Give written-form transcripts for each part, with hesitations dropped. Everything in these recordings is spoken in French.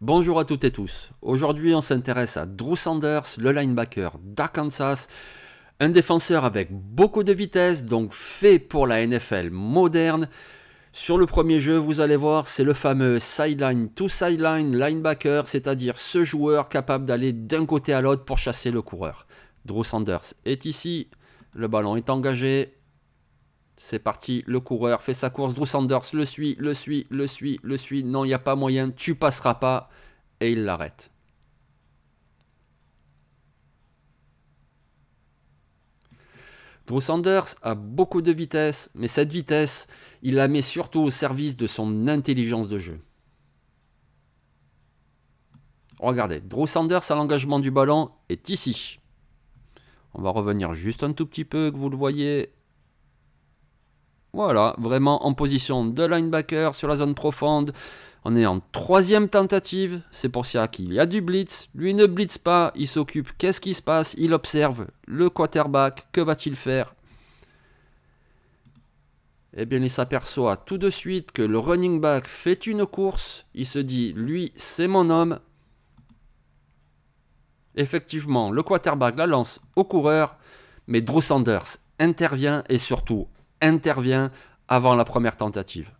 Bonjour à toutes et tous. Aujourd'hui, on s'intéresse à Drew Sanders, le linebacker d'Arkansas, un défenseur avec beaucoup de vitesse, donc fait pour la NFL moderne. Sur le premier jeu, vous allez voir, c'est le fameux sideline to sideline linebacker, c'est-à-dire ce joueur capable d'aller d'un côté à l'autre pour chasser le coureur. Drew Sanders est ici, le ballon est engagé. C'est parti, le coureur fait sa course, Drew Sanders le suit, non il n'y a pas moyen, tu passeras pas, et il l'arrête. Drew Sanders a beaucoup de vitesse, mais cette vitesse, il la met surtout au service de son intelligence de jeu. Regardez, Drew Sanders à l'engagement du ballon est ici. On va revenir juste un tout petit peu, que vous le voyez. Voilà, vraiment en position de linebacker sur la zone profonde. On est en troisième tentative, c'est pour ça qu'il y a du blitz. Lui ne blitz pas, il s'occupe. Qu'est-ce qui se passe? Il observe le quarterback. Que va-t-il faire? Eh bien, il s'aperçoit tout de suite que le running back fait une course. Il se dit, lui, c'est mon homme. Effectivement, le quarterback la lance au coureur, mais Drew Sanders intervient et surtout intervient avant la première tentative.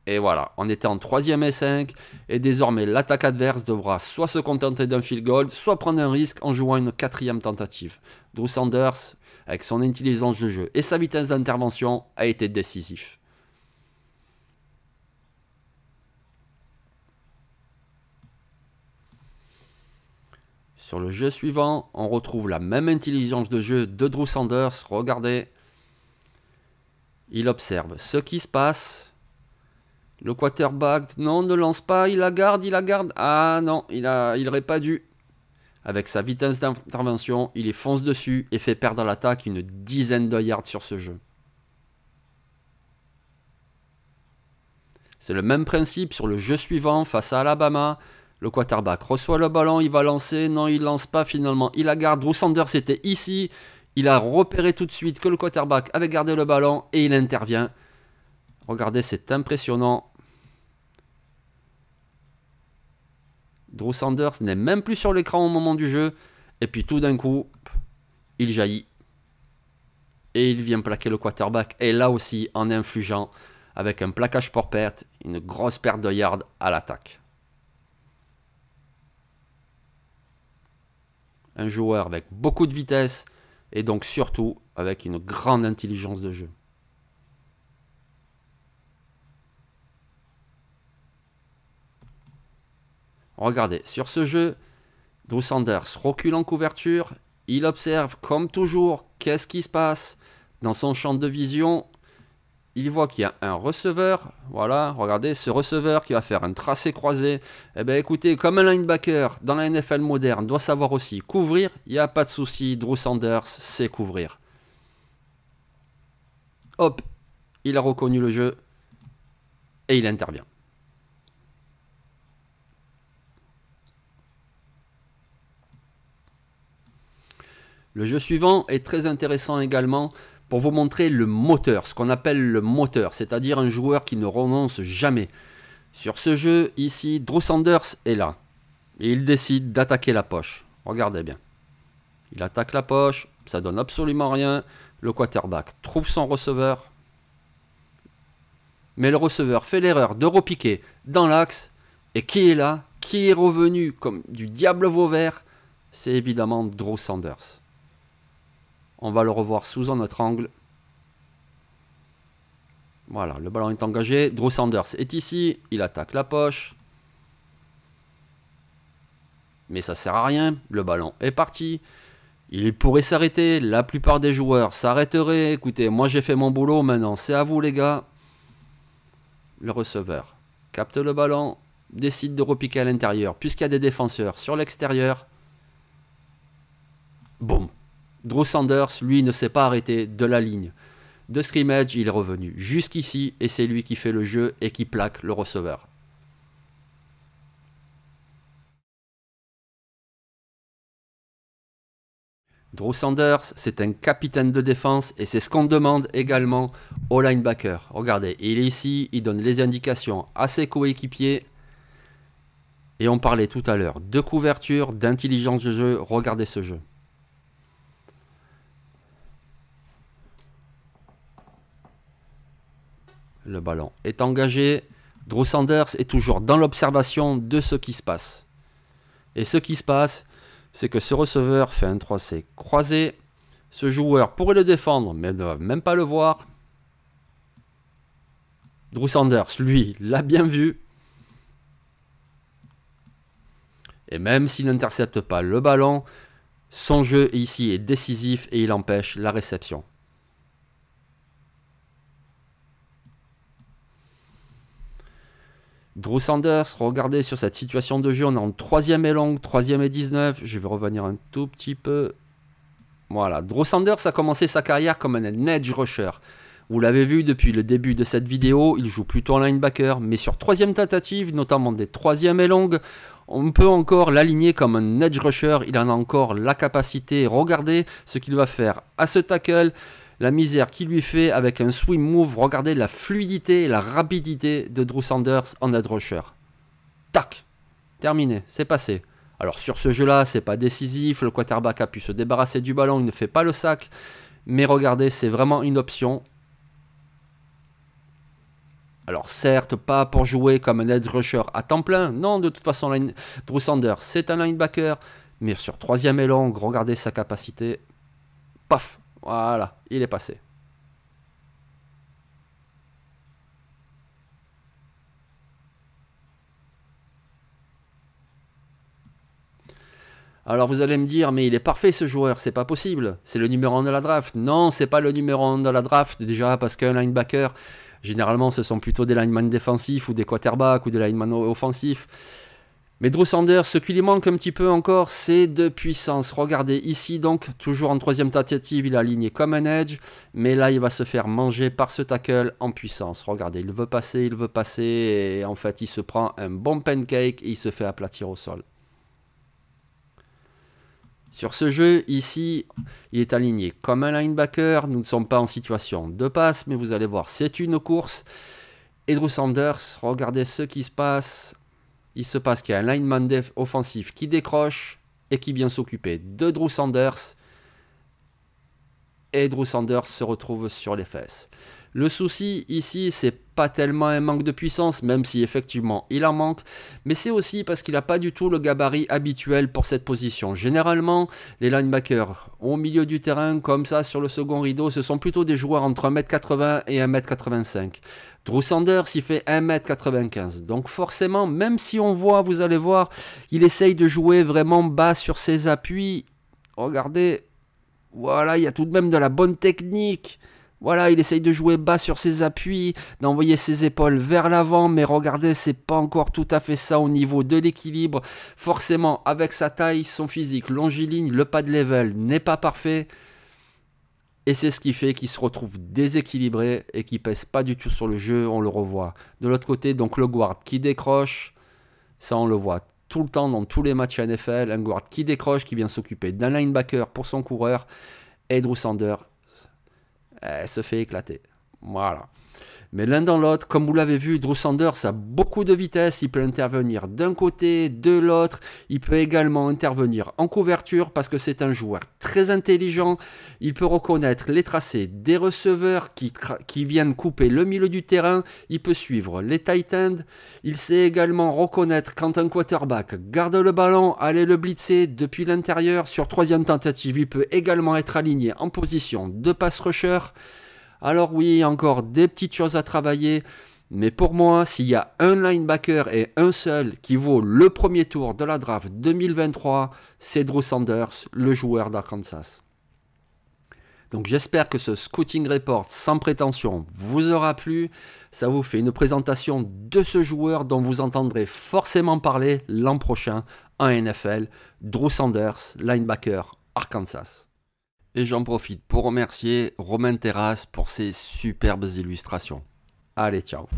Et voilà, on était en 3e et 5 et désormais l'attaque adverse devra soit se contenter d'un field goal, soit prendre un risque en jouant une 4e tentative. Drew Sanders, avec son intelligence de jeu et sa vitesse d'intervention, a été décisif. Sur le jeu suivant, on retrouve la même intelligence de jeu de Drew Sanders. Regardez, il observe ce qui se passe. Le quarterback, non, ne lance pas, il la garde. Ah non, il n'aurait pas dû. Avec sa vitesse d'intervention, il fonce dessus et fait perdre à l'attaque une dizaine de yards sur ce jeu. C'est le même principe sur le jeu suivant face à Alabama. Le quarterback reçoit le ballon, il va lancer. Non, il ne lance pas finalement, il la garde. Drew Sanders était ici. Il a repéré tout de suite que le quarterback avait gardé le ballon et il intervient. Regardez, c'est impressionnant. Drew Sanders n'est même plus sur l'écran au moment du jeu. Et puis tout d'un coup, il jaillit. Et il vient plaquer le quarterback. Et là aussi, en infligeant, avec un plaquage pour perte, une grosse perte de yards à l'attaque. Un joueur avec beaucoup de vitesse et donc surtout avec une grande intelligence de jeu. Regardez, sur ce jeu, Drew Sanders recule en couverture. Il observe, comme toujours, qu'est-ce qui se passe dans son champ de vision. Il voit qu'il y a un receveur. Voilà, regardez, ce receveur qui va faire un tracé croisé. Eh bien, écoutez, comme un linebacker dans la NFL moderne doit savoir aussi couvrir, il n'y a pas de souci. Drew Sanders sait couvrir. Hop, il a reconnu le jeu et il intervient. Le jeu suivant est très intéressant également pour vous montrer le moteur, ce qu'on appelle le moteur, c'est-à-dire un joueur qui ne renonce jamais. Sur ce jeu, ici, Drew Sanders est là. Et il décide d'attaquer la poche. Regardez bien. Il attaque la poche, ça donne absolument rien. Le quarterback trouve son receveur. Mais le receveur fait l'erreur de repiquer dans l'axe. Et qui est là? Qui est revenu comme du diable vauvert? C'est évidemment Drew Sanders. On va le revoir sous un autre angle. Voilà, le ballon est engagé. Drew Sanders est ici. Il attaque la poche. Mais ça ne sert à rien. Le ballon est parti. Il pourrait s'arrêter. La plupart des joueurs s'arrêteraient. Écoutez, moi j'ai fait mon boulot. Maintenant, c'est à vous les gars. Le receveur capte le ballon. Décide de repiquer à l'intérieur. Puisqu'il y a des défenseurs sur l'extérieur. Boum. Drew Sanders, lui, ne s'est pas arrêté de la ligne de scrimmage. Il est revenu jusqu'ici et c'est lui qui fait le jeu et qui plaque le receveur. Drew Sanders, c'est un capitaine de défense et c'est ce qu'on demande également au linebacker. Regardez, il est ici, il donne les indications à ses coéquipiers. Et on parlait tout à l'heure de couverture, d'intelligence de jeu. Regardez ce jeu. Le ballon est engagé. Drew Sanders est toujours dans l'observation de ce qui se passe. Et ce qui se passe, c'est que ce receveur fait un 3C croisé. Ce joueur pourrait le défendre, mais ne va même pas le voir. Drew Sanders, lui, l'a bien vu. Et même s'il n'intercepte pas le ballon, son jeu ici est décisif et il empêche la réception. Drew Sanders, regardez sur cette situation de jeu, on est en 3e et longue, 3e et 19. Je vais revenir un tout petit peu. Voilà, Drew Sanders a commencé sa carrière comme un edge rusher. Vous l'avez vu depuis le début de cette vidéo, il joue plutôt en linebacker, mais sur 3e tentative, notamment des 3e et longues, on peut encore l'aligner comme un edge rusher. Il en a encore la capacité. Regardez ce qu'il va faire à ce tackle. La misère qu'il lui fait avec un swing move. Regardez la fluidité et la rapidité de Drew Sanders en edge rusher. Tac, terminé, c'est passé. Alors sur ce jeu-là, c'est pas décisif. Le quarterback a pu se débarrasser du ballon, il ne fait pas le sac. Mais regardez, c'est vraiment une option. Alors certes, pas pour jouer comme un edge rusher à temps plein. Non, de toute façon, Drew Sanders, c'est un linebacker. Mais sur 3e et longue, regardez sa capacité. Paf, voilà, il est passé. Alors vous allez me dire, mais il est parfait ce joueur, c'est pas possible. C'est le numéro 1 de la draft. Non, c'est pas le numéro 1 de la draft, déjà parce qu'un linebacker, généralement ce sont plutôt des linemen défensifs ou des quarterbacks ou des linemen offensifs. Mais Drew Sanders, ce qui lui manque un petit peu encore, c'est de puissance. Regardez ici donc, toujours en 3e tentative, il est aligné comme un edge. Mais là, il va se faire manger par ce tackle en puissance. Regardez, il veut passer. Et en fait, il se prend un bon pancake et il se fait aplatir au sol. Sur ce jeu, ici, il est aligné comme un linebacker. Nous ne sommes pas en situation de passe, mais vous allez voir, c'est une course. Et Drew Sanders, regardez ce qui se passe. Il se passe qu'il y a un lineman offensif qui décroche et qui vient s'occuper de Drew Sanders. Et Drew Sanders se retrouve sur les fesses. Le souci ici, c'est pas tellement un manque de puissance, même si effectivement il en manque, mais c'est aussi parce qu'il n'a pas du tout le gabarit habituel pour cette position. Généralement, les linebackers au milieu du terrain, comme ça sur le second rideau, ce sont plutôt des joueurs entre 1m80 et 1m85. Drew Sanders, il fait 1m95. Donc forcément, même si on voit, vous allez voir, il essaye de jouer vraiment bas sur ses appuis. Regardez, voilà, il y a tout de même de la bonne technique. Voilà, il essaye de jouer bas sur ses appuis, d'envoyer ses épaules vers l'avant, mais regardez, c'est pas encore tout à fait ça au niveau de l'équilibre. Forcément, avec sa taille, son physique longiligne, le pad level n'est pas parfait. Et c'est ce qui fait qu'il se retrouve déséquilibré et qu'il pèse pas du tout sur le jeu, on le revoit. De l'autre côté, donc le guard qui décroche, ça on le voit tout le temps dans tous les matchs NFL, un guard qui décroche, qui vient s'occuper d'un linebacker pour son coureur, et Drew Sanders se fait éclater. Voilà. Mais l'un dans l'autre, comme vous l'avez vu, Drew Sanders a beaucoup de vitesse, il peut intervenir d'un côté, de l'autre, il peut également intervenir en couverture parce que c'est un joueur très intelligent, il peut reconnaître les tracés des receveurs qui viennent couper le milieu du terrain, il peut suivre les tight ends, il sait également reconnaître quand un quarterback garde le ballon, aller le blitzer depuis l'intérieur, sur 3e tentative, il peut également être aligné en position de pass rusher. Alors oui, encore des petites choses à travailler, mais pour moi, s'il y a un linebacker et un seul qui vaut le premier tour de la draft 2023, c'est Drew Sanders, le joueur d'Arkansas. Donc j'espère que ce scouting report sans prétention vous aura plu. Ça vous fait une présentation de ce joueur dont vous entendrez forcément parler l'an prochain en NFL, Drew Sanders, linebacker Arkansas. Et j'en profite pour remercier Romain Terrasse pour ses superbes illustrations. Allez, ciao!